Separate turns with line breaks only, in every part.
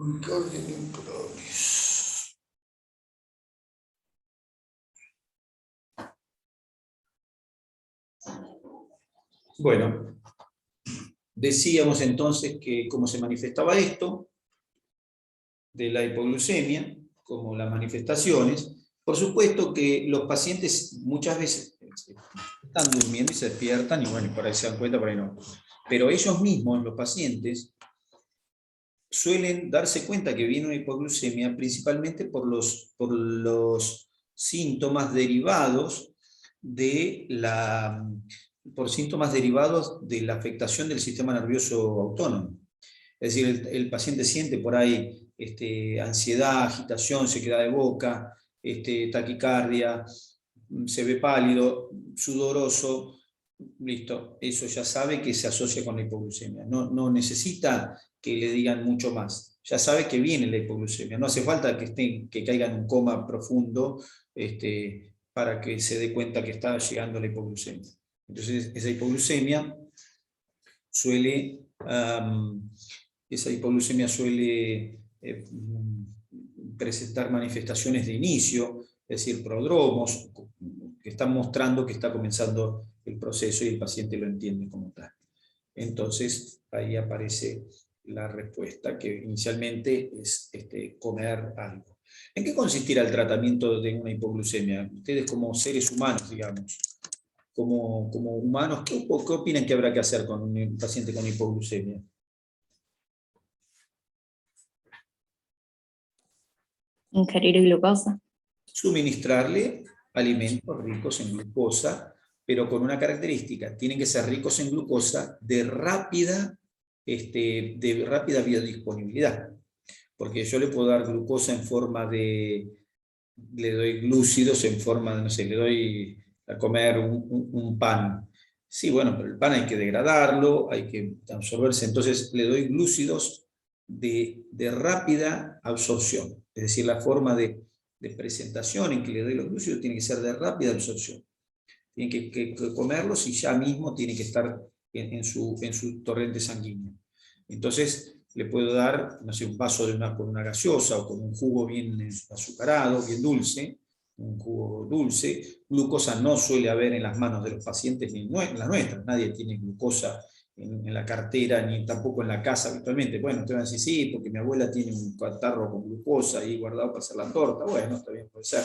Recording in progress. Bueno, decíamos entonces que cómo se manifestaba esto, de la hipoglucemia, como las manifestaciones. Por supuesto que los pacientes muchas veces están durmiendo y se despiertan, y bueno, por ahí se dan cuenta, por ahí no. Pero ellos mismos, los pacientes, suelen darse cuenta que viene una hipoglucemia principalmente por los síntomas derivados de la afectación del sistema nervioso autónomo. Es decir, el paciente siente por ahí ansiedad, agitación, sequedad de boca, taquicardia, se ve pálido, sudoroso, listo, eso ya sabe que se asocia con la hipoglucemia. No necesita que le digan mucho más. Ya sabe que viene la hipoglucemia. No hace falta que caiga en un coma profundo para que se dé cuenta que está llegando la hipoglucemia. Entonces, esa hipoglucemia suele presentar manifestaciones de inicio, es decir, prodromos, que están mostrando que está comenzando el proceso y el paciente lo entiende como tal. Entonces, ahí aparece la respuesta, que inicialmente es comer algo. ¿En qué consistirá el tratamiento de una hipoglucemia? Ustedes como seres humanos, digamos, como humanos, ¿qué opinan que habrá que hacer con un paciente con hipoglucemia?
Ingerir glucosa.
Suministrarle alimentos ricos en glucosa, pero con una característica: tienen que ser ricos en glucosa de rápida biodisponibilidad. Porque yo le puedo dar glucosa en forma de, le doy glúcidos en forma de, no sé, le doy a comer un pan. Sí, bueno, pero el pan hay que degradarlo, hay que absorberse, entonces le doy glúcidos de rápida absorción. Es decir, la forma de presentación en que le doy los glúcidos tiene que ser de rápida absorción. Tiene que comerlos y ya mismo tiene que estar en su torrente sanguíneo. Entonces, le puedo dar, no sé, un vaso con una gaseosa o con un jugo bien azucarado, bien dulce, un jugo dulce. Glucosa no suele haber en las manos de los pacientes, ni en las nuestras. Nadie tiene glucosa en la cartera, ni tampoco en la casa habitualmente. Bueno, te van a decir, sí, porque mi abuela tiene un catarro con glucosa ahí guardado para hacer la torta. Bueno, está bien, puede ser.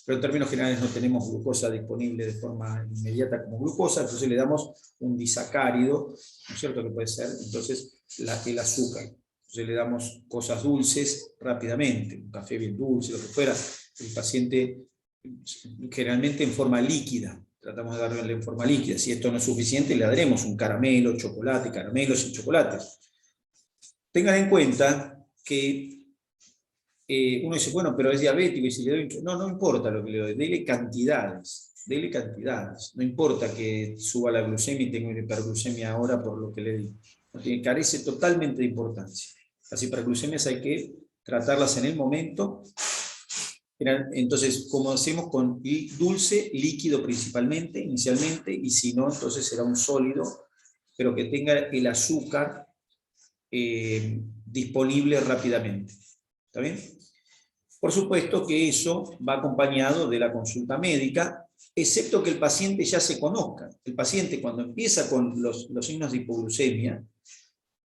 Pero en términos generales no tenemos glucosa disponible de forma inmediata como glucosa, entonces le damos un disacárido, ¿no es cierto? Que puede ser, entonces, el azúcar. Entonces le damos cosas dulces rápidamente, un café bien dulce, lo que fuera. El paciente, generalmente en forma líquida, tratamos de darle en forma líquida. Si esto no es suficiente, le daremos un caramelo, chocolate, caramelos y chocolates. Tengan en cuenta que uno dice, bueno, pero es diabético y si le doy... No importa lo que le doy, dele cantidades, no importa que suba la glucemia y tenga una hiperglucemia ahora por lo que le di, porque carece totalmente de importancia. Las hiperglucemias hay que tratarlas en el momento. Entonces, como hacemos con dulce, líquido principalmente, inicialmente, y si no, entonces será un sólido, pero que tenga el azúcar disponible rápidamente. ¿Está bien? Por supuesto que eso va acompañado de la consulta médica, excepto que el paciente ya se conozca. El paciente, cuando empieza con los signos de hipoglucemia,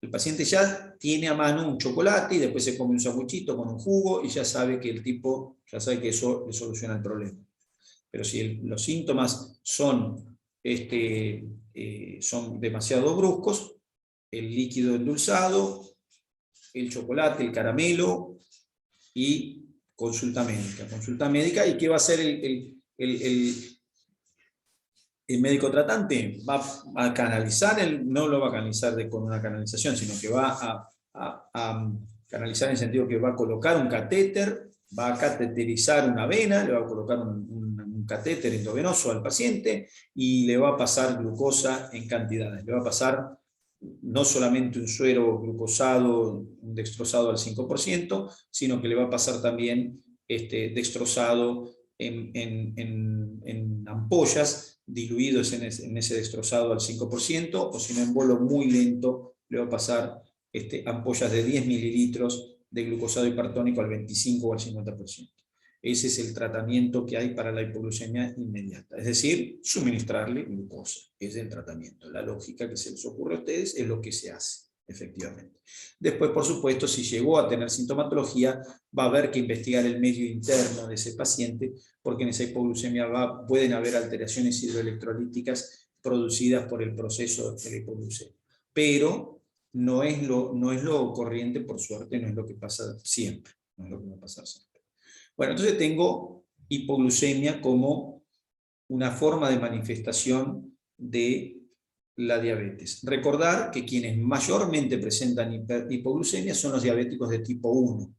el paciente ya tiene a mano un chocolate y después se come un sanguchito con un jugo y ya sabe que el tipo, ya sabe que eso le soluciona el problema. Pero si los síntomas son demasiado bruscos, el líquido endulzado, el chocolate, el caramelo y consulta médica. Consulta médica, ¿y qué va a hacer el médico tratante? Va a canalizar, no lo va a canalizar con una canalización, sino que va a canalizar en el sentido que va a colocar un catéter, va a cateterizar una vena, le va a colocar un catéter endovenoso al paciente y le va a pasar glucosa en cantidades. Le va a pasar no solamente un suero glucosado, un dextrosado al 5%, sino que le va a pasar también dextrosado en ampollas, diluidos en ese dextrosado al 5%, o si no en bolo muy lento, le va a pasar ampollas de 10 mililitros de glucosado hipertónico al 25 o al 50%. Ese es el tratamiento que hay para la hipoglucemia inmediata. Es decir, suministrarle glucosa. Es el tratamiento. La lógica que se les ocurre a ustedes es lo que se hace, efectivamente. Después, por supuesto, si llegó a tener sintomatología, va a haber que investigar el medio interno de ese paciente, porque en esa hipoglucemia pueden haber alteraciones hidroelectrolíticas producidas por el proceso de la hipoglucemia. Pero no es lo corriente, por suerte, no es lo que pasa siempre. No es lo que va a pasar siempre. Bueno, entonces tengo hipoglucemia como una forma de manifestación de la diabetes. Recordar que quienes mayormente presentan hipoglucemia son los diabéticos de tipo 1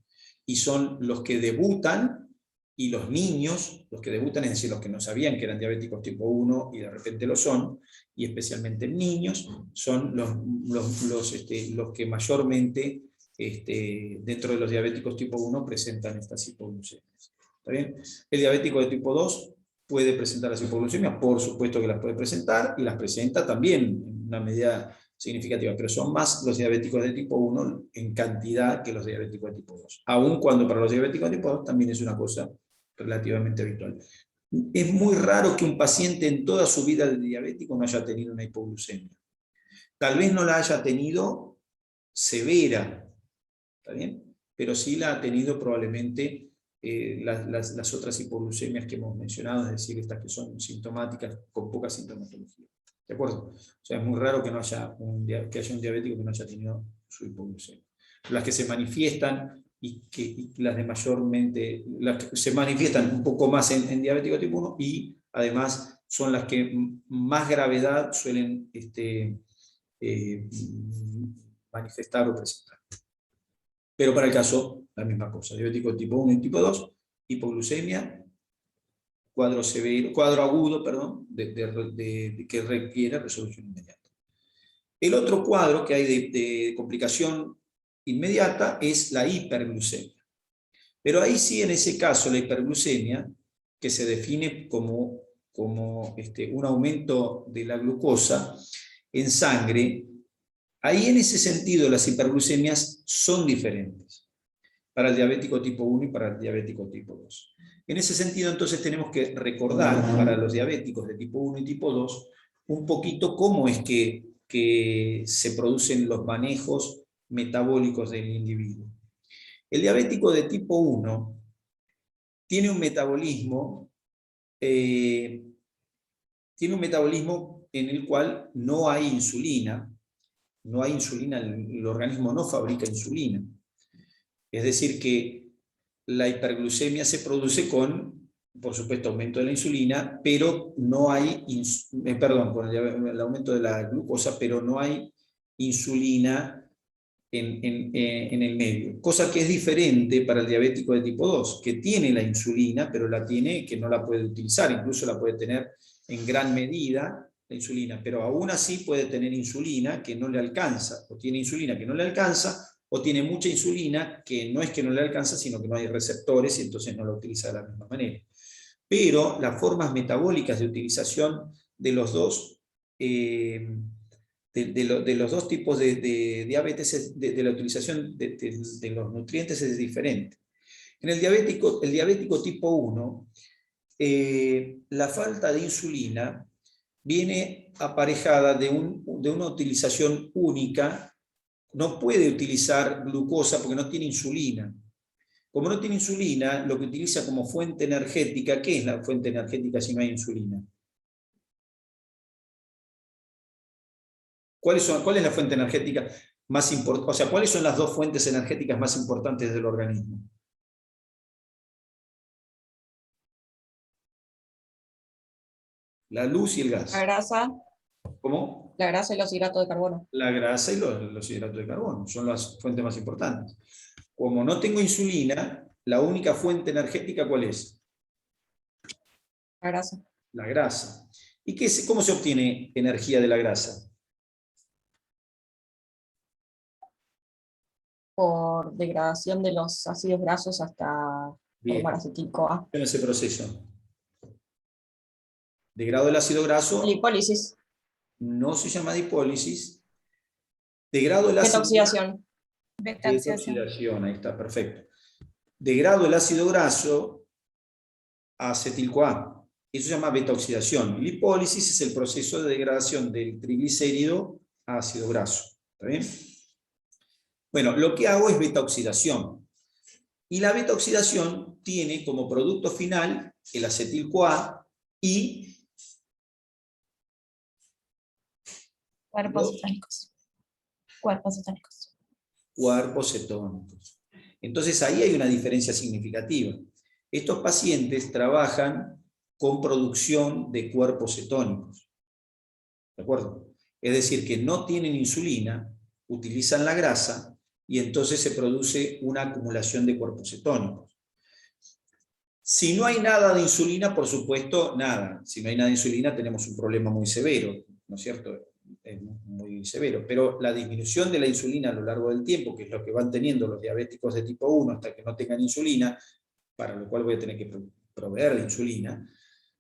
y son los que debutan, y los niños, los que debutan, es decir, los que no sabían que eran diabéticos tipo 1 y de repente lo son, y especialmente niños, son los que mayormente dentro de los diabéticos tipo 1 presentan estas hipoglucemias. ¿Está bien? El diabético de tipo 2 puede presentar las hipoglucemias, por supuesto que las puede presentar, y las presenta también en una medida significativa, pero son más los diabéticos de tipo 1 en cantidad que los diabéticos de tipo 2. Aun cuando para los diabéticos de tipo 2 también es una cosa relativamente habitual. Es muy raro que un paciente en toda su vida de diabético no haya tenido una hipoglucemia. Tal vez no la haya tenido severa, ¿está bien? Pero sí la ha tenido probablemente las otras hipoglucemias que hemos mencionado, es decir, estas que son sintomáticas con poca sintomatología. ¿De acuerdo? O sea, es muy raro que haya un diabético que no haya tenido su hipoglucemia. Las que se manifiestan y las de mayormente, las que se manifiestan un poco más en diabético tipo 1 y además son las que más gravedad suelen manifestar o presentar. Pero para el caso, la misma cosa, diabético tipo 1 y tipo 2, hipoglucemia, cuadro agudo, perdón, que requiere resolución inmediata. El otro cuadro que hay de complicación inmediata es la hiperglucemia. Pero ahí sí, en ese caso, la hiperglucemia, que se define como un aumento de la glucosa en sangre, ahí en ese sentido las hiperglucemias son diferentes para el diabético tipo 1 y para el diabético tipo 2. En ese sentido, entonces, tenemos que recordar para los diabéticos de tipo 1 y tipo 2 un poquito cómo es que se producen los manejos metabólicos del individuo. El diabético de tipo 1 tiene un metabolismo en el cual no hay insulina, el organismo no fabrica insulina. Es decir, que la hiperglucemia se produce con, por supuesto, aumento de la insulina, pero no hay, con el aumento de la glucosa, pero no hay insulina en el medio. Cosa que es diferente para el diabético de tipo 2, que tiene la insulina, pero que no la puede utilizar, incluso la puede tener en gran medida, la insulina, pero aún así puede tener insulina que no le alcanza, o tiene insulina que no le alcanza, o tiene mucha insulina que no es que no le alcanza, sino que no hay receptores y entonces no la utiliza de la misma manera. Pero las formas metabólicas de utilización de los dos, de los dos tipos de diabetes, de la utilización de los nutrientes es diferente. En el diabético tipo 1, la falta de insulina viene aparejada de una utilización única. No puede utilizar glucosa porque no tiene insulina. Como no tiene insulina, lo que utiliza como fuente energética, ¿qué es la fuente energética si no hay insulina? ¿Cuál es la fuente energética más importante? O sea, ¿cuáles son las dos fuentes energéticas más importantes del organismo? La luz y el gas.
La grasa.
¿Cómo?
La grasa y los hidratos de carbono.
La grasa y los hidratos de carbono son las fuentes más importantes. Como no tengo insulina, la única fuente energética, ¿cuál es?
La grasa.
La grasa. ¿Y cómo se obtiene energía de la grasa?
Por degradación de los ácidos grasos hasta formar acetil-CoA.
En ese proceso. Degrado del ácido graso.
Lipólisis.
No se llama lipólisis. Degrado del ácido.
Metoxidación.
Beta-oxidación, ahí está, perfecto. Degrado el ácido graso a acetil-CoA. Eso se llama beta-oxidación. Lipólisis es el proceso de degradación del triglicérido a ácido graso. ¿Está bien? Bueno, lo que hago es beta-oxidación. Y la beta-oxidación tiene como producto final el acetil-CoA y
Cuerpos cetónicos. Cuerpos cetónicos.
cuerpos cetónicos. Entonces ahí hay una diferencia significativa. Estos pacientes trabajan con producción de cuerpos cetónicos. ¿De acuerdo? Es decir, que no tienen insulina, utilizan la grasa y entonces se produce una acumulación de cuerpos cetónicos. Si no hay nada de insulina, por supuesto, nada. Si no hay nada de insulina tenemos un problema muy severo, ¿no es cierto? Es muy severo, pero la disminución de la insulina a lo largo del tiempo, que es lo que van teniendo los diabéticos de tipo 1 hasta que no tengan insulina, para lo cual voy a tener que proveer de insulina,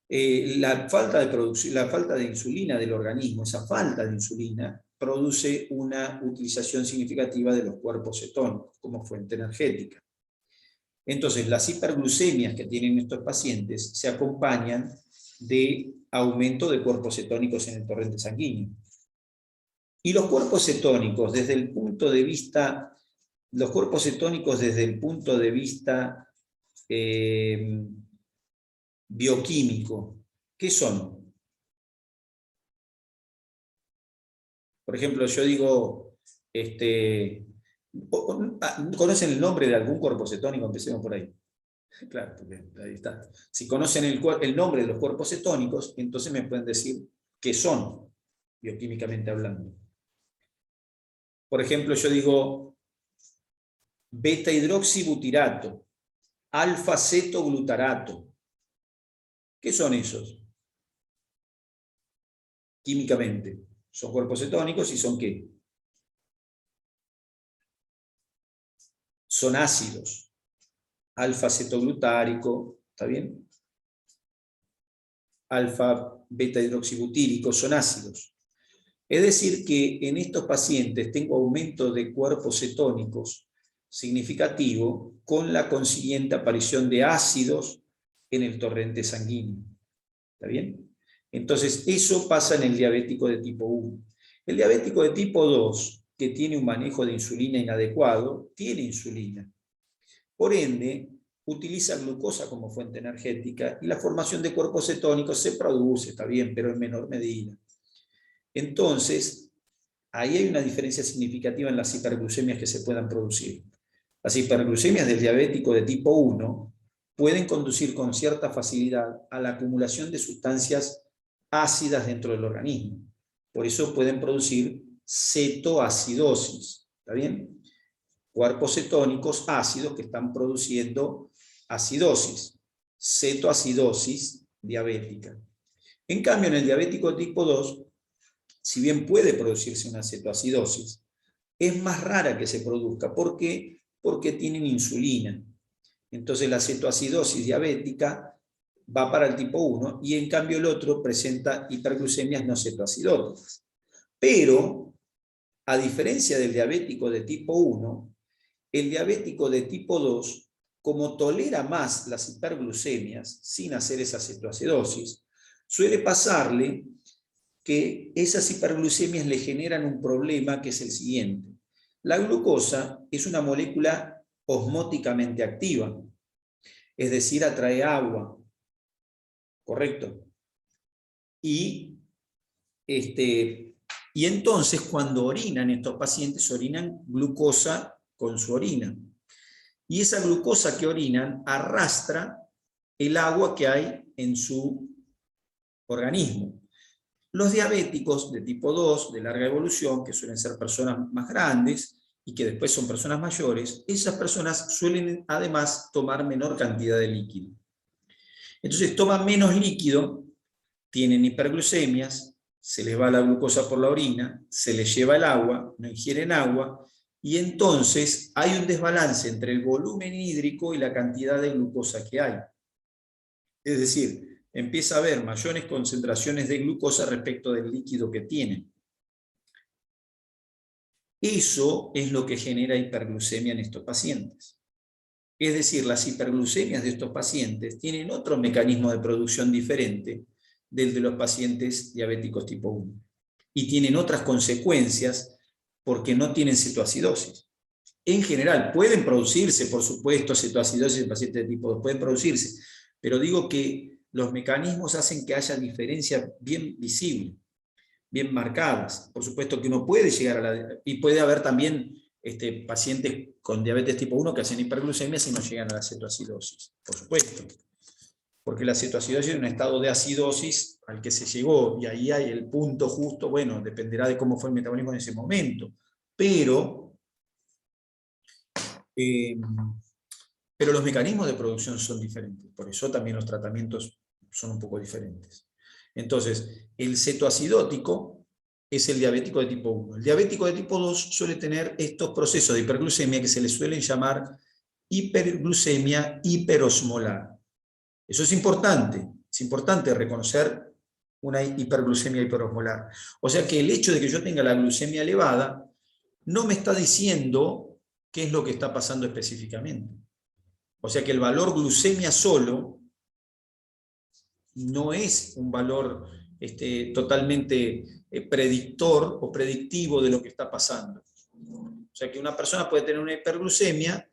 la falta de insulina del organismo, esa falta de insulina, produce una utilización significativa de los cuerpos cetónicos como fuente energética. Entonces, las hiperglucemias que tienen estos pacientes se acompañan de aumento de cuerpos cetónicos en el torrente sanguíneo. Y los cuerpos cetónicos, desde el punto de vista, bioquímico, ¿qué son? Por ejemplo, yo digo, ¿conocen el nombre de algún cuerpo cetónico? Empecemos por ahí. Claro, ahí está. Si conocen el nombre de los cuerpos cetónicos, entonces me pueden decir qué son, bioquímicamente hablando. Por ejemplo, yo digo beta-hidroxibutirato, alfa-cetoglutarato. ¿Qué son esos? Químicamente. Son cuerpos cetónicos y son ¿qué? Son ácidos. Alfa-cetoglutárico, ¿está bien? Alfa-beta-hidroxibutírico, son ácidos. Es decir que en estos pacientes tengo aumento de cuerpos cetónicos significativo con la consiguiente aparición de ácidos en el torrente sanguíneo. ¿Está bien? Entonces eso pasa en el diabético de tipo 1. El diabético de tipo 2, que tiene un manejo de insulina inadecuado, tiene insulina. Por ende, utiliza glucosa como fuente energética y la formación de cuerpos cetónicos se produce, está bien, pero en menor medida. Entonces, ahí hay una diferencia significativa en las hiperglucemias que se puedan producir. Las hiperglucemias del diabético de tipo 1 pueden conducir con cierta facilidad a la acumulación de sustancias ácidas dentro del organismo. Por eso pueden producir cetoacidosis. ¿Está bien? Cuerpos cetónicos ácidos que están produciendo acidosis. Cetoacidosis diabética. En cambio, en el diabético tipo 2, si bien puede producirse una cetoacidosis, es más rara que se produzca. ¿Por qué? Porque tienen insulina. Entonces la cetoacidosis diabética va para el tipo 1 y en cambio el otro presenta hiperglucemias no cetoacidóticas. Pero, a diferencia del diabético de tipo 1, el diabético de tipo 2, como tolera más las hiperglucemias sin hacer esa cetoacidosis, suele pasarle que esas hiperglucemias le generan un problema que es el siguiente. La glucosa es una molécula osmóticamente activa, es decir, atrae agua, ¿correcto? Y entonces cuando orinan estos pacientes, orinan glucosa con su orina. Y esa glucosa que orinan arrastra el agua que hay en su organismo. Los diabéticos de tipo 2, de larga evolución, que suelen ser personas más grandes y que después son personas mayores, esas personas suelen además tomar menor cantidad de líquido. Entonces toman menos líquido, tienen hiperglucemias, se les va la glucosa por la orina, se les lleva el agua, no ingieren agua, y entonces hay un desbalance entre el volumen hídrico y la cantidad de glucosa que hay. Es decir, empieza a haber mayores concentraciones de glucosa respecto del líquido que tienen. Eso es lo que genera hiperglucemia en estos pacientes. Es decir, las hiperglucemias de estos pacientes tienen otro mecanismo de producción diferente del de los pacientes diabéticos tipo 1. Y tienen otras consecuencias porque no tienen cetoacidosis. En general, pueden producirse, por supuesto, cetoacidosis en pacientes de tipo 2, pueden producirse, pero digo que los mecanismos hacen que haya diferencias bien visibles, bien marcadas. Por supuesto que uno puede llegar a la... Y puede haber también pacientes con diabetes tipo 1 que hacen hiperglucemia si no llegan a la cetoacidosis, por supuesto. Porque la cetoacidosis es un estado de acidosis al que se llegó, y ahí hay el punto justo, bueno, dependerá de cómo fue el metabolismo en ese momento. Pero los mecanismos de producción son diferentes, por eso también los tratamientos son un poco diferentes. Entonces, el cetoacidótico es el diabético de tipo 1. El diabético de tipo 2 suele tener estos procesos de hiperglucemia que se les suelen llamar hiperglucemia hiperosmolar. Eso es importante reconocer una hiperglucemia hiperosmolar. O sea que el hecho de que yo tenga la glucemia elevada no me está diciendo qué es lo que está pasando específicamente. O sea que el valor glucemia solo no es un valor totalmente predictor o predictivo de lo que está pasando. O sea que una persona puede tener una hiperglucemia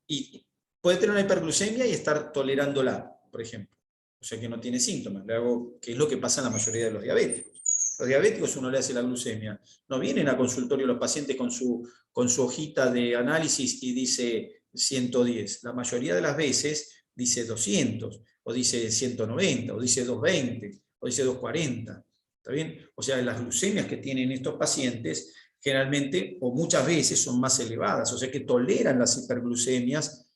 y estar tolerándola, por ejemplo. O sea que no tiene síntomas, que es lo que pasa en la mayoría de los diabéticos. Los diabéticos, uno le hace la glucemia, no vienen a consultorio los pacientes con su hojita de análisis y dice 110. La mayoría de las veces dice 200, o dice 190, o dice 220, o dice 240. ¿Está bien? O sea, las glucemias que tienen estos pacientes generalmente o muchas veces son más elevadas, o sea que toleran las hiperglucemias.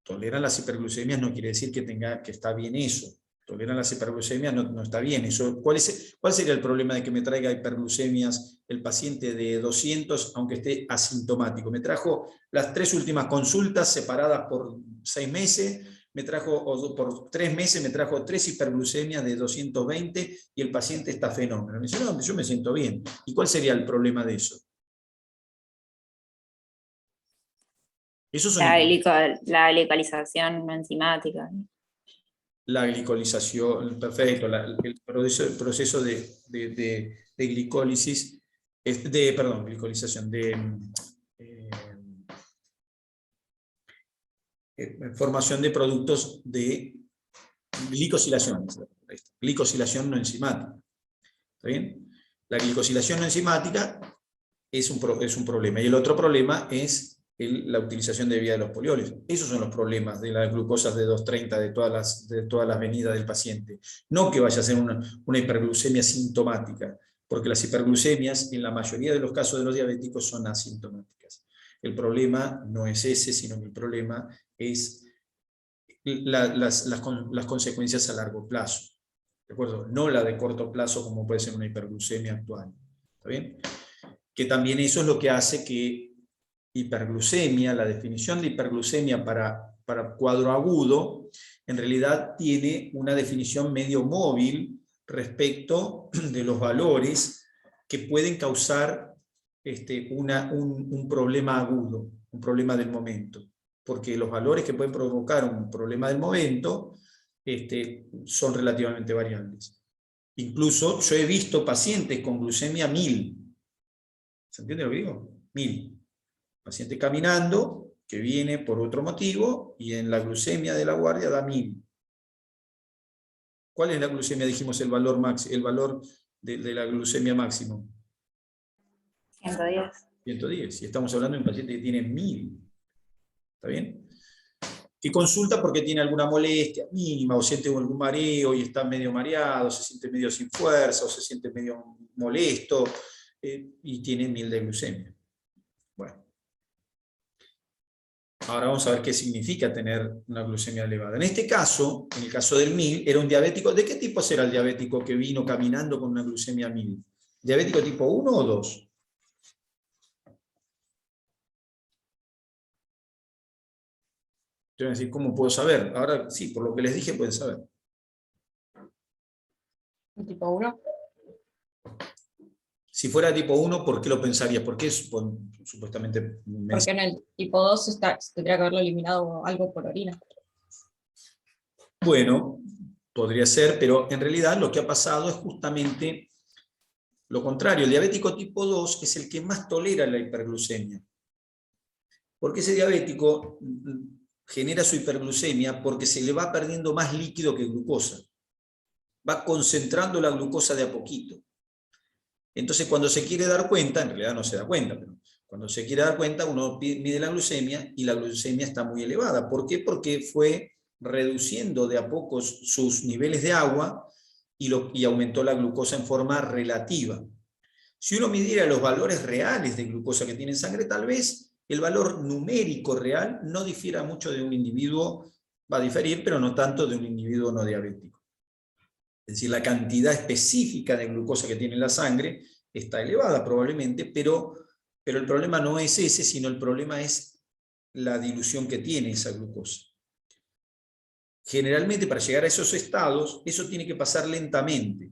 Toleran las hiperglucemias no quiere decir que está bien eso. Toleran las hiperglucemias no está bien eso. ¿Cuál sería el problema de que me traiga hiperglucemias el paciente de 200 aunque esté asintomático? Me trajo las 3 últimas consultas separadas por 6 meses, o por 3 meses me trajo 3 hiperglucemias de 220 y el paciente está fenómeno. Me dice, no, yo me siento bien. ¿Y cuál sería el problema de eso?
La glicolización enzimática.
La glicolización, perfecto, el proceso de glicólisis, glicolización, formación de productos de glicosilación no enzimática. ¿Está bien? La glicosilación no enzimática es un problema, y el otro problema es la utilización de vía de los polioles. Esos son los problemas de las glucosas de 230 de todas las venidas del paciente. No que vaya a ser una hiperglucemia sintomática, porque las hiperglucemias en la mayoría de los casos de los diabéticos son asintomáticas. El problema no es ese, sino que el problema es las consecuencias a largo plazo. ¿De acuerdo? No la de corto plazo como puede ser una hiperglucemia actual. ¿Está bien? Que también eso es lo que hace que hiperglucemia, la definición de hiperglucemia para cuadro agudo, en realidad tiene una definición medio móvil respecto de los valores que pueden causar un problema agudo, un problema del momento. Porque los valores que pueden provocar un problema del momento son relativamente variables. Incluso yo he visto pacientes con glucemia 1000. ¿Se entiende lo que digo? 1000. Paciente caminando, que viene por otro motivo, y en la glucemia de la guardia da 1000. ¿Cuál es la glucemia? Dijimos el valor de la glucemia máximo.
110.
110. Y estamos hablando de un paciente que tiene 1000. ¿Está bien? Que consulta porque tiene alguna molestia mínima, o siente algún mareo y está medio mareado, se siente medio sin fuerza, o se siente medio molesto, y tiene 1000 de glucemia. Bueno. Ahora vamos a ver qué significa tener una glucemia elevada. En este caso, en el caso del 1000, era un diabético. ¿De qué tipo será el diabético que vino caminando con una glucemia 1000? ¿Diabético tipo 1 o 2? Te van a decir, ¿cómo puedo saber? Ahora sí, por lo que les dije pueden saber.
¿Tipo 1?
Si fuera tipo 1, ¿por qué lo pensarías? ¿Por qué supuestamente?
Porque en el tipo 2 tendría que haberlo eliminado algo por orina.
Bueno, podría ser, pero en realidad lo que ha pasado es justamente lo contrario. El diabético tipo 2 es el que más tolera la hiperglucemia. Porque ese diabético genera su hiperglucemia porque se le va perdiendo más líquido que glucosa. Va concentrando la glucosa de a poquito. Entonces, cuando se quiere dar cuenta, en realidad no se da cuenta, pero cuando se quiere dar cuenta, uno mide la glucemia y la glucemia está muy elevada. ¿Por qué? Porque fue reduciendo de a poco sus niveles de agua y aumentó la glucosa en forma relativa. Si uno midiera los valores reales de glucosa que tiene en sangre, tal vez el valor numérico real no difiera mucho de un individuo, va a diferir, pero no tanto de un individuo no diabético. Es decir, la cantidad específica de glucosa que tiene en la sangre está elevada probablemente, pero el problema no es ese, sino el problema es la dilución que tiene esa glucosa. Generalmente para llegar a esos estados, eso tiene que pasar lentamente.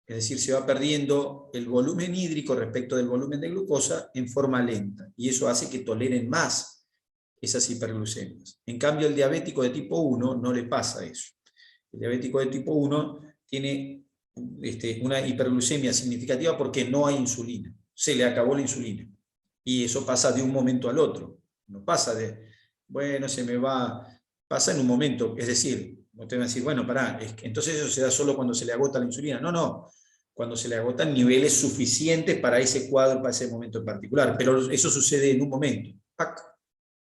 Es decir, se va perdiendo el volumen hídrico respecto del volumen de glucosa en forma lenta, y eso hace que toleren más esas hiperglucemias. En cambio, el diabético de tipo 1 no le pasa eso. El diabético de tipo 1 tiene una hiperglucemia significativa porque no hay insulina. Se le acabó la insulina. Y eso pasa de un momento al otro. No pasa de, bueno, se me va, pasa en un momento. Es decir, usted va a decir, bueno, pará, entonces eso se da solo cuando se le agota la insulina. No, no. Cuando se le agotan niveles suficientes para ese cuadro, para ese momento en particular. Pero eso sucede en un momento. ¡Pac!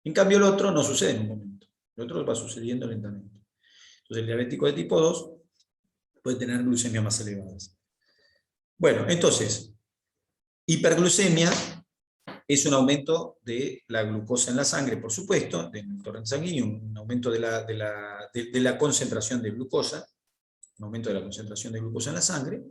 En cambio, el otro no sucede en un momento. El otro va sucediendo lentamente. Entonces, el diabético de tipo 2 puede tener glucemias más elevadas. Bueno, entonces, hiperglucemia es un aumento de la glucosa en la sangre, por supuesto, del torrente sanguíneo, un aumento de la concentración de glucosa, un aumento de la concentración de glucosa en la sangre,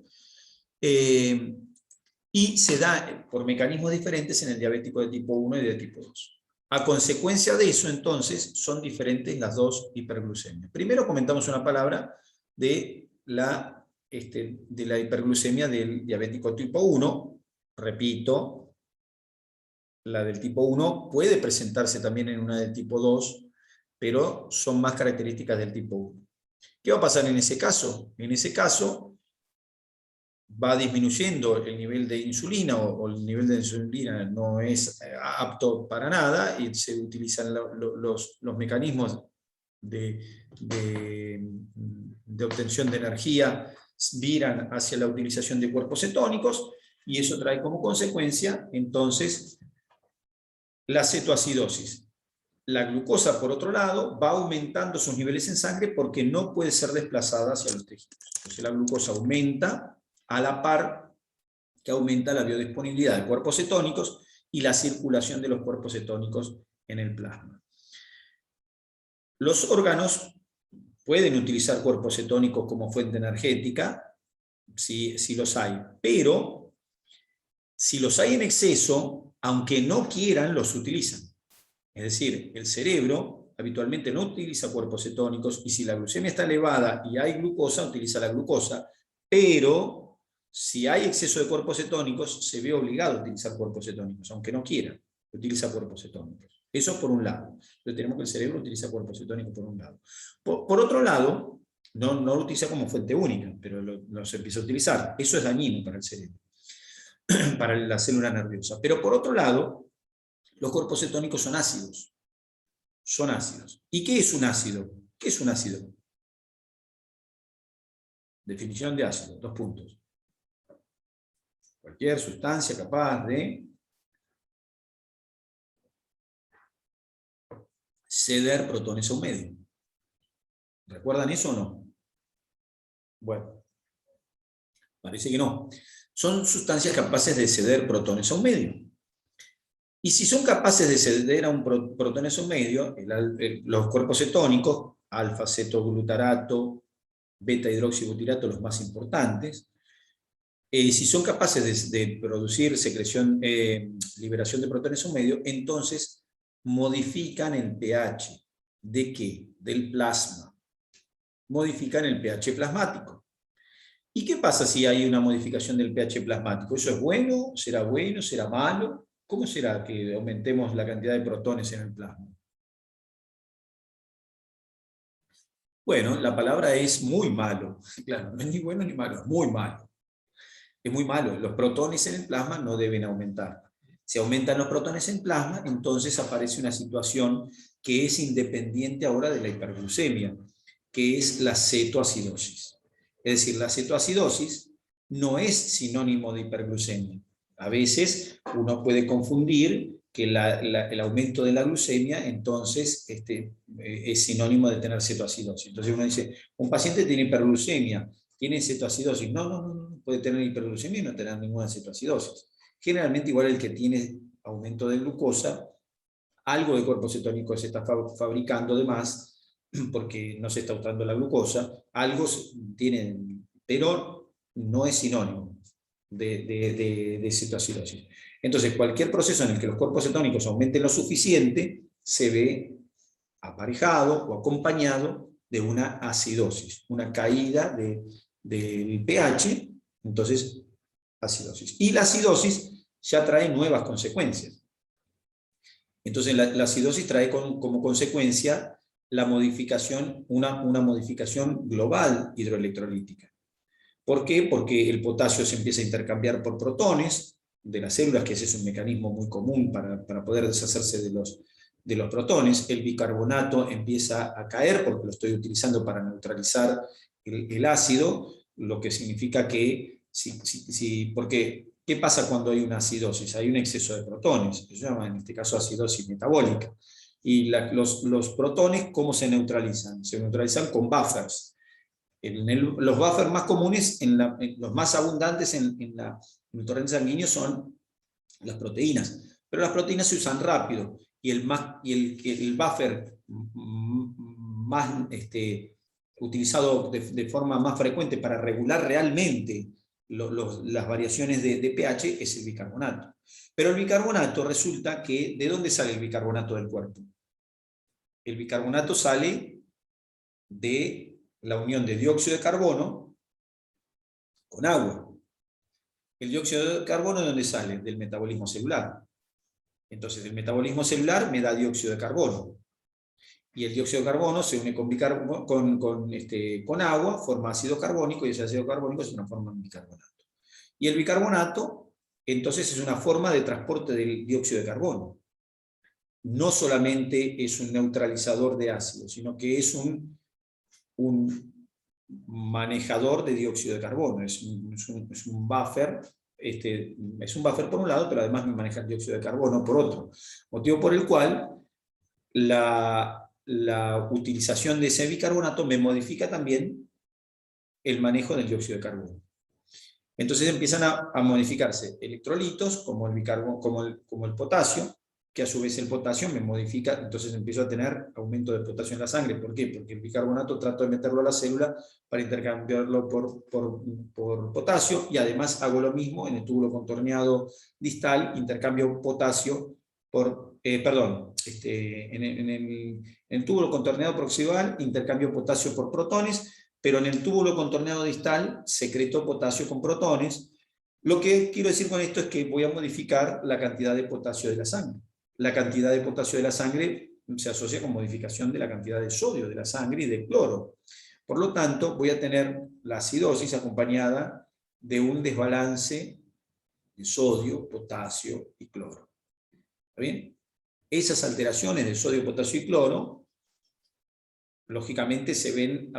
y se da por mecanismos diferentes en el diabético de tipo 1 y de tipo 2. A consecuencia de eso, entonces, son diferentes las dos hiperglucemias. Primero comentamos una palabra de la hiperglucemia del diabético tipo 1. Repito, la del tipo 1 puede presentarse también en una del tipo 2, pero son más características del tipo 1. ¿Qué va a pasar en ese caso? En ese caso va disminuyendo el nivel de insulina, o el nivel de insulina no es apto para nada, y se utilizan los mecanismos de obtención de energía, viran hacia la utilización de cuerpos cetónicos, y eso trae como consecuencia, entonces, la cetoacidosis. La glucosa, por otro lado, va aumentando sus niveles en sangre porque no puede ser desplazada hacia los tejidos. Entonces la glucosa aumenta a la par que aumenta la biodisponibilidad de cuerpos cetónicos y la circulación de los cuerpos cetónicos en el plasma. Los órganos pueden utilizar cuerpos cetónicos como fuente energética, si los hay, pero si los hay en exceso, aunque no quieran, los utilizan. Es decir, el cerebro habitualmente no utiliza cuerpos cetónicos, y si la glucemia está elevada y hay glucosa, utiliza la glucosa, pero si hay exceso de cuerpos cetónicos, se ve obligado a utilizar cuerpos cetónicos, aunque no quiera, utiliza cuerpos cetónicos. Eso por un lado. Entonces tenemos que el cerebro utiliza cuerpos cetónicos por un lado. Por otro lado, no lo utiliza como fuente única, pero se empieza a utilizar. Eso es dañino para el cerebro, para la célula nerviosa. Pero por otro lado, los cuerpos cetónicos son ácidos. Son ácidos. ¿Y qué es un ácido? ¿Qué es un ácido? Definición de ácido, 2 puntos. Cualquier sustancia capaz de ceder protones a un medio. ¿Recuerdan eso o no? Bueno, parece que no. Son sustancias capaces de ceder protones a un medio. Y si son capaces de ceder a un protones a un medio, los cuerpos cetónicos, alfa-cetoglutarato, beta-hidroxibutirato, los más importantes, si son capaces de producir liberación de protones a un medio, entonces modifican el pH. ¿De qué? Del plasma. Modifican el pH plasmático. ¿Y qué pasa si hay una modificación del pH plasmático? ¿Eso es bueno? ¿Será bueno? ¿Será malo? ¿Cómo será que aumentemos la cantidad de protones en el plasma? Bueno, la palabra es muy malo. Claro, no es ni bueno ni malo, es muy malo. Es muy malo. Los protones en el plasma no deben aumentar. Si aumentan los protones en plasma, entonces aparece una situación que es independiente ahora de la hiperglucemia, que es la cetoacidosis. Es decir, la cetoacidosis no es sinónimo de hiperglucemia. A veces uno puede confundir que el aumento de la glucemia entonces es sinónimo de tener cetoacidosis. Entonces uno dice, un paciente tiene hiperglucemia, tiene cetoacidosis. No, puede tener hiperglucemia y no tener ninguna cetoacidosis. Generalmente igual el que tiene aumento de glucosa, algo de cuerpo cetónico se está fabricando de más, porque no se está usando la glucosa, algo tienen, pero no es sinónimo de cetoacidosis. Entonces, cualquier proceso en el que los cuerpos cetónicos aumenten lo suficiente, se ve aparejado o acompañado de una acidosis, una caída del pH, entonces acidosis. Y la acidosis ya trae nuevas consecuencias. Entonces la acidosis trae como consecuencia la modificación, una modificación global hidroelectrolítica. ¿Por qué? Porque el potasio se empieza a intercambiar por protones de las células, que ese es un mecanismo muy común para poder deshacerse de los protones. El bicarbonato empieza a caer porque lo estoy utilizando para neutralizar el ácido, lo que significa que, porque ¿qué pasa cuando hay una acidosis? Hay un exceso de protones, que se llama en este caso acidosis metabólica. Y los protones, ¿cómo se neutralizan? Se neutralizan con buffers. Los buffers más comunes, los más abundantes en el torrente sanguíneo son las proteínas, pero las proteínas se usan rápido, y el buffer más utilizado de forma más frecuente para regular realmente las variaciones de pH es el bicarbonato. Pero el bicarbonato resulta que, ¿de dónde sale el bicarbonato del cuerpo? El bicarbonato sale de la unión de dióxido de carbono con agua. ¿El dióxido de carbono de dónde sale? Del metabolismo celular. Entonces, el metabolismo celular me da dióxido de carbono. Y el dióxido de carbono se une con agua, forma ácido carbónico, y ese ácido carbónico es una forma de bicarbonato. Y el bicarbonato, entonces, es una forma de transporte del dióxido de carbono. No solamente es un neutralizador de ácido, sino que es un manejador de dióxido de carbono. Es un buffer. Es un buffer por un lado, pero además me maneja el dióxido de carbono por otro. Motivo por el cual la utilización de ese bicarbonato me modifica también el manejo del dióxido de carbono. Entonces empiezan a modificarse electrolitos como el potasio, que a su vez el potasio me modifica, entonces empiezo a tener aumento de potasio en la sangre. ¿Por qué? Porque el bicarbonato trato de meterlo a la célula para intercambiarlo por potasio, y además hago lo mismo en el túbulo contorneado distal, intercambio potasio en el túbulo contorneado proximal intercambio potasio por protones, pero en el túbulo contorneado distal secreto potasio con protones. Lo que quiero decir con esto es que voy a modificar la cantidad de potasio de la sangre. La cantidad de potasio de la sangre se asocia con modificación de la cantidad de sodio de la sangre y de cloro. Por lo tanto, voy a tener la acidosis acompañada de un desbalance de sodio, potasio y cloro. ¿Está bien? Esas alteraciones de sodio, potasio y cloro, lógicamente se ven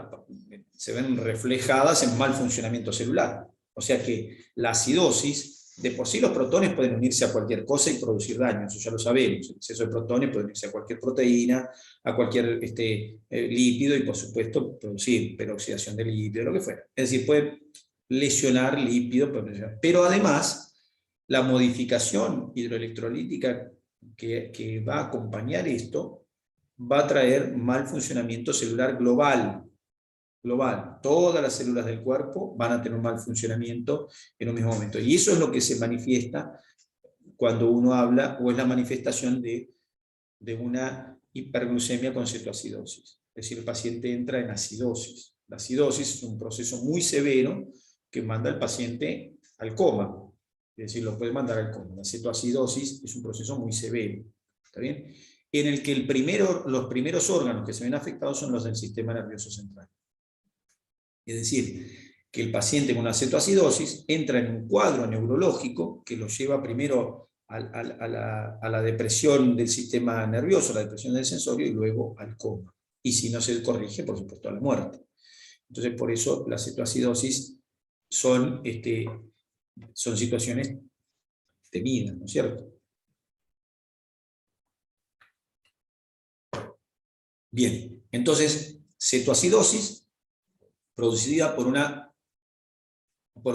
reflejadas en mal funcionamiento celular. O sea que la acidosis, de por sí los protones pueden unirse a cualquier cosa y producir daño, eso ya lo sabemos. El exceso de protones puede unirse a cualquier proteína, a cualquier lípido, y por supuesto producir peroxidación de lípido, lo que fuera. Es decir, puede lesionar lípido, pero además la modificación hidroelectrolítica que va a acompañar esto va a traer mal funcionamiento celular global. Todas las células del cuerpo van a tener un mal funcionamiento en un mismo momento. Y eso es lo que se manifiesta cuando uno habla, o es la manifestación de una hiperglucemia con cetoacidosis. Es decir, el paciente entra en acidosis. La acidosis es un proceso muy severo que manda al paciente al coma. Es decir, lo puede mandar al coma. La cetoacidosis es un proceso muy severo. ¿Está bien? En el que los primeros órganos que se ven afectados son los del sistema nervioso central. Es decir, que el paciente con una cetoacidosis entra en un cuadro neurológico que lo lleva primero a la depresión del sistema nervioso, a la depresión del sensorio, y luego al coma. Y si no se corrige, por supuesto, a la muerte. Entonces, por eso la cetoacidosis son situaciones temidas, ¿no es cierto? Bien, entonces, cetoacidosis producida por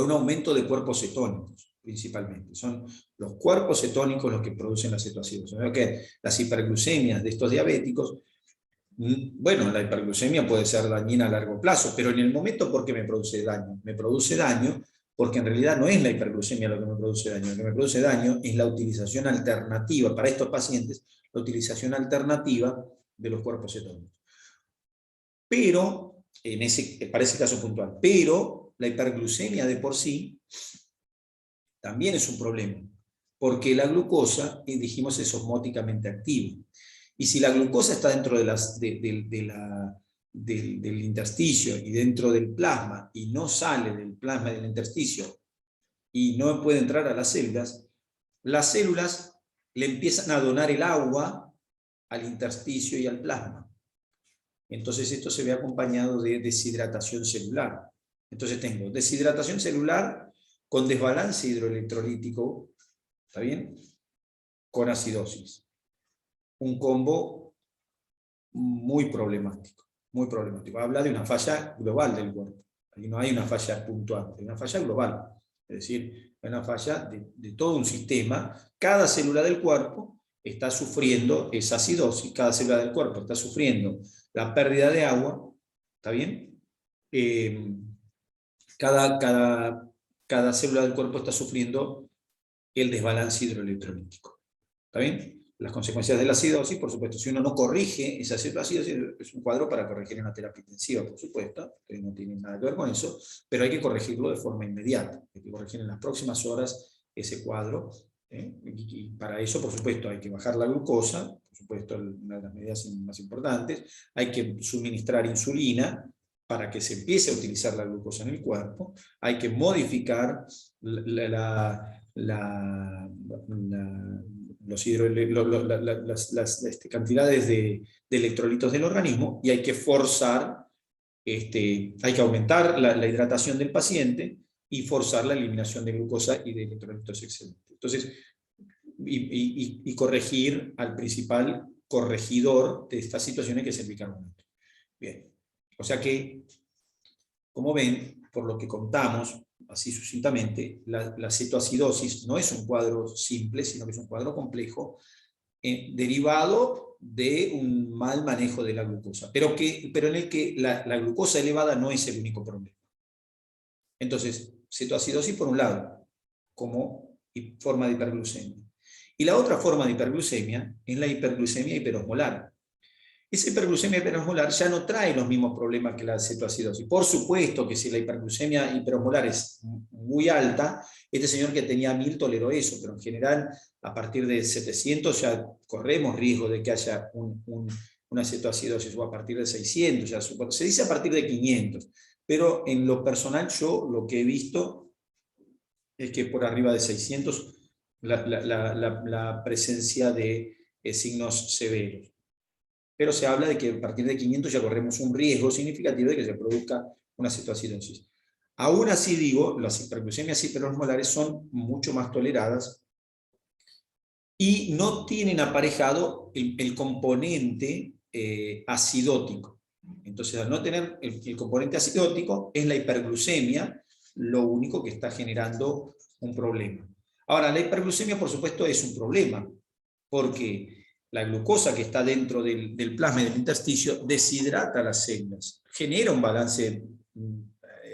un aumento de cuerpos cetónicos, principalmente. Son los cuerpos cetónicos los que producen la cetoacidosis. ¿No? Que las hiperglucemias de estos diabéticos, bueno, la hiperglucemia puede ser dañina a largo plazo, pero en el momento, ¿por qué me produce daño? Me produce daño porque en realidad no es la hiperglucemia lo que me produce daño. Lo que me produce daño es la utilización alternativa, para estos pacientes, la utilización alternativa de los cuerpos cetónicos. Pero, para ese caso puntual, pero la hiperglucemia de por sí también es un problema, porque la glucosa, dijimos, es osmóticamente activa. Y si la glucosa está dentro del intersticio y dentro del plasma, y no sale del plasma del intersticio, y no puede entrar a las células le empiezan a donar el agua al intersticio y al plasma. Entonces esto se ve acompañado de deshidratación celular. Entonces tengo deshidratación celular con desbalance hidroelectrolítico, ¿está bien? Con acidosis. Un combo muy problemático, muy problemático. Habla de una falla global del cuerpo. Ahí no hay una falla puntual, hay una falla global. Es decir, hay una falla de todo un sistema. Cada célula del cuerpo está sufriendo esa acidosis, cada célula del cuerpo está sufriendo la pérdida de agua, ¿está bien? Cada célula del cuerpo está sufriendo el desbalance hidroelectrolítico, ¿está bien? Las consecuencias de la acidosis, por supuesto, si uno no corrige esa cetoacidosis, es un cuadro para corregir una terapia intensiva, por supuesto, que no tiene nada que ver con eso, pero hay que corregirlo de forma inmediata, hay que corregir en las próximas horas ese cuadro, y para eso, por supuesto, hay que bajar la glucosa, por supuesto, una de las medidas más importantes, hay que suministrar insulina para que se empiece a utilizar la glucosa en el cuerpo, hay que modificar las cantidades de electrolitos del organismo, y hay que forzar, hay que aumentar la hidratación del paciente y forzar la eliminación de glucosa y de electrolitos excedentes. Entonces, y corregir al principal corregidor de estas situaciones, que es el bicarbonato. Bien, o sea que, como ven, por lo que contamos, así sucintamente, la cetoacidosis no es un cuadro simple, sino que es un cuadro complejo, derivado de un mal manejo de la glucosa, pero en el que la glucosa elevada no es el único problema. Entonces, cetoacidosis por un lado, como forma de hiperglucemia. Y la otra forma de hiperglucemia es la hiperglucemia hiperosmolar. Esa hiperglucemia hiperosmolar ya no trae los mismos problemas que la cetoacidosis. Por supuesto que si la hiperglucemia hiperosmolar es muy alta, este señor que tenía 1000 toleró eso, pero en general a partir de 700 ya corremos riesgo de que haya una cetoacidosis, o a partir de 600, ya se dice a partir de 500, pero en lo personal yo lo que he visto es que por arriba de 600 la presencia de signos severos. Pero se habla de que a partir de 500 ya corremos un riesgo significativo de que se produzca una cetoacidosis. Aún así digo, las hiperglucemias hiperosmolares son mucho más toleradas y no tienen aparejado el componente acidótico. Entonces, al no tener el componente acidótico, es la hiperglucemia lo único que está generando un problema. Ahora, la hiperglucemia, por supuesto, es un problema, porque la glucosa que está dentro del plasma y del intersticio deshidrata las células, genera un balance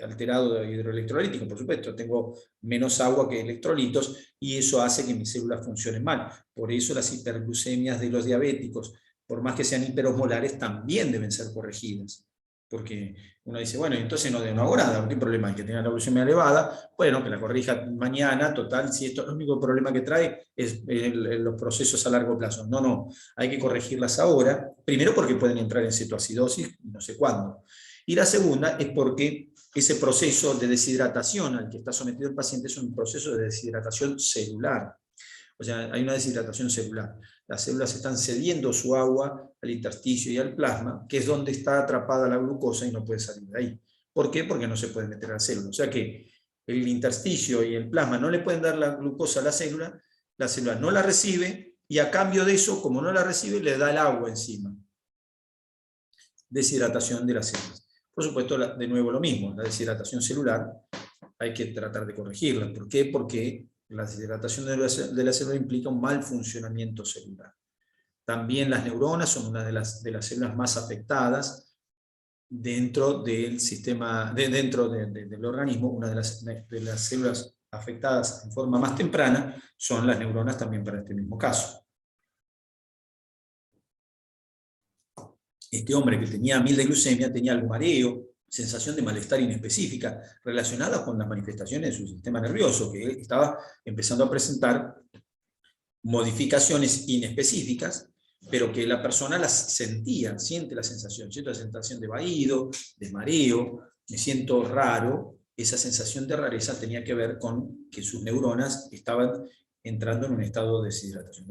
alterado de hidroelectrolítico, por supuesto, tengo menos agua que electrolitos, y eso hace que mis células funcionen mal. Por eso las hiperglucemias de los diabéticos, por más que sean hiperosmolares, también deben ser corregidas. Porque uno dice, bueno, entonces no hago nada, ¿qué problema hay? Que tenga la glucemia elevada, bueno, que la corrija mañana, total, si esto el único problema que trae es los procesos a largo plazo. No, hay que corregirlas ahora, primero porque pueden entrar en cetoacidosis, no sé cuándo. Y la segunda es porque ese proceso de deshidratación al que está sometido el paciente es un proceso de deshidratación celular. O sea, hay una deshidratación celular. Las células están cediendo su agua al intersticio y al plasma, que es donde está atrapada la glucosa y no puede salir de ahí. ¿Por qué? Porque no se puede meter a la célula. O sea que el intersticio y el plasma no le pueden dar la glucosa a la célula no la recibe, y a cambio de eso, como no la recibe, le da el agua encima. Deshidratación de las células. Por supuesto, de nuevo lo mismo, la deshidratación celular hay que tratar de corregirla. ¿Por qué? Porque la deshidratación de la célula implica un mal funcionamiento celular. También las neuronas son una de las células más afectadas dentro del sistema, dentro del organismo. Una de las células afectadas en forma más temprana son las neuronas también para este mismo caso. Este hombre que tenía 1000 de glucemia tenía algo mareo, sensación de malestar inespecífica, relacionada con las manifestaciones de su sistema nervioso, que estaba empezando a presentar modificaciones inespecíficas, pero que la persona las sentía, siente la sensación de vaído, de mareo, me siento raro. Esa sensación de rareza tenía que ver con que sus neuronas estaban entrando en un estado de deshidratación.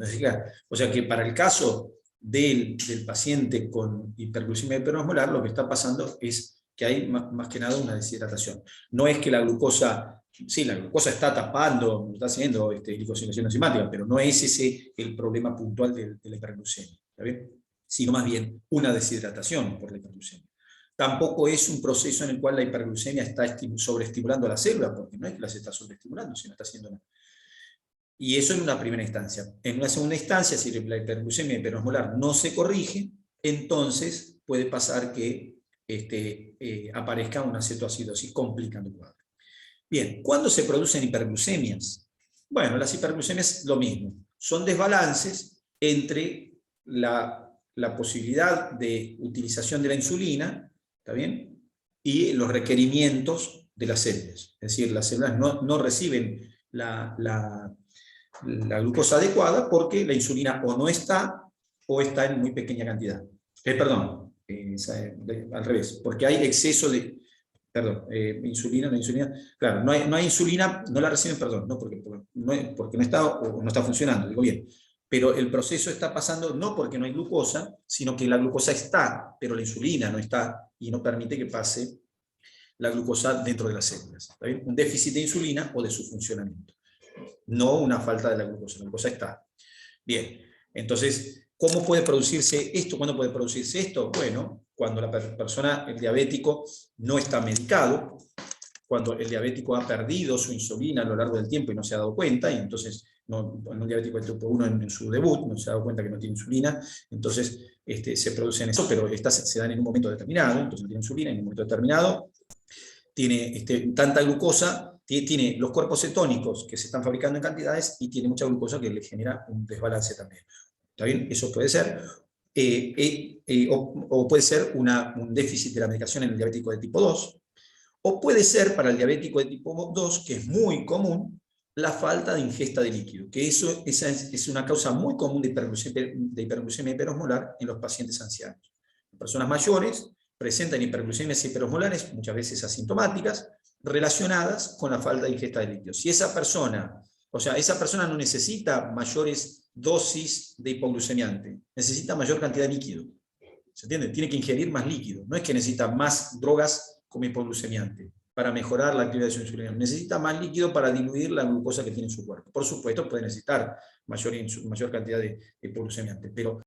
O sea que para el caso del paciente con hiperglucemia hiperosmolar, lo que está pasando es que hay más que nada una deshidratación. No es que la glucosa, sí, la glucosa está tapando, está haciendo glicosilación enzimática, pero no es ese el problema puntual de la hiperglucemia, ¿está bien? Sino más bien una deshidratación por la hiperglucemia. Tampoco es un proceso en el cual la hiperglucemia está sobreestimulando a la célula, porque no es que las está sobreestimulando, sino está haciendo nada. Y eso en una primera instancia. En una segunda instancia, si la hiperglucemia hiperosmolar no se corrige, entonces puede pasar que aparezca una cetoacidosis complicando el cuadro. Bien, ¿cuándo se producen hiperglucemias? Bueno, las hiperglucemias lo mismo. Son desbalances entre la posibilidad de utilización de la insulina, ¿está bien? Y los requerimientos de las células. Es decir, las células no reciben la glucosa adecuada porque la insulina o no está o está en muy pequeña cantidad. Al revés, porque hay exceso de... insulina, claro, no hay insulina, no la reciben, no porque no está o no está funcionando, digo bien. Pero el proceso está pasando no porque no hay glucosa, sino que la glucosa está, pero la insulina no está y no permite que pase la glucosa dentro de las células. ¿Está bien? Un déficit de insulina o de su funcionamiento. No una falta de la glucosa está. Bien, entonces, ¿cómo puede producirse esto? ¿Cuándo puede producirse esto? Bueno, cuando la persona, el diabético, no está medicado, cuando el diabético ha perdido su insulina a lo largo del tiempo y no se ha dado cuenta, y entonces, un diabético de tipo 1 en su debut, no se ha dado cuenta que no tiene insulina, entonces se producen eso, pero estas se dan en un momento determinado, entonces no tiene insulina en un momento determinado, tiene tanta glucosa, tiene los cuerpos cetónicos que se están fabricando en cantidades y tiene mucha glucosa que le genera un desbalance también. ¿Está bien? Eso puede ser. O puede ser un déficit de la medicación en el diabético de tipo 2, o puede ser para el diabético de tipo 2, que es muy común, la falta de ingesta de líquido, que esa es una causa muy común de hiperglucemia hiperosmolar en los pacientes ancianos. Las personas mayores presentan hiperglucemias hiperosmolares, muchas veces asintomáticas, relacionadas con la falta de ingesta de líquido. Si esa persona no necesita mayores dosis de hipoglucemiante, necesita mayor cantidad de líquido. ¿Se entiende? Tiene que ingerir más líquido. No es que necesita más drogas como hipoglucemiante para mejorar la actividad de su insulina. Necesita más líquido para diluir la glucosa que tiene en su cuerpo. Por supuesto, puede necesitar mayor cantidad de hipoglucemiante, pero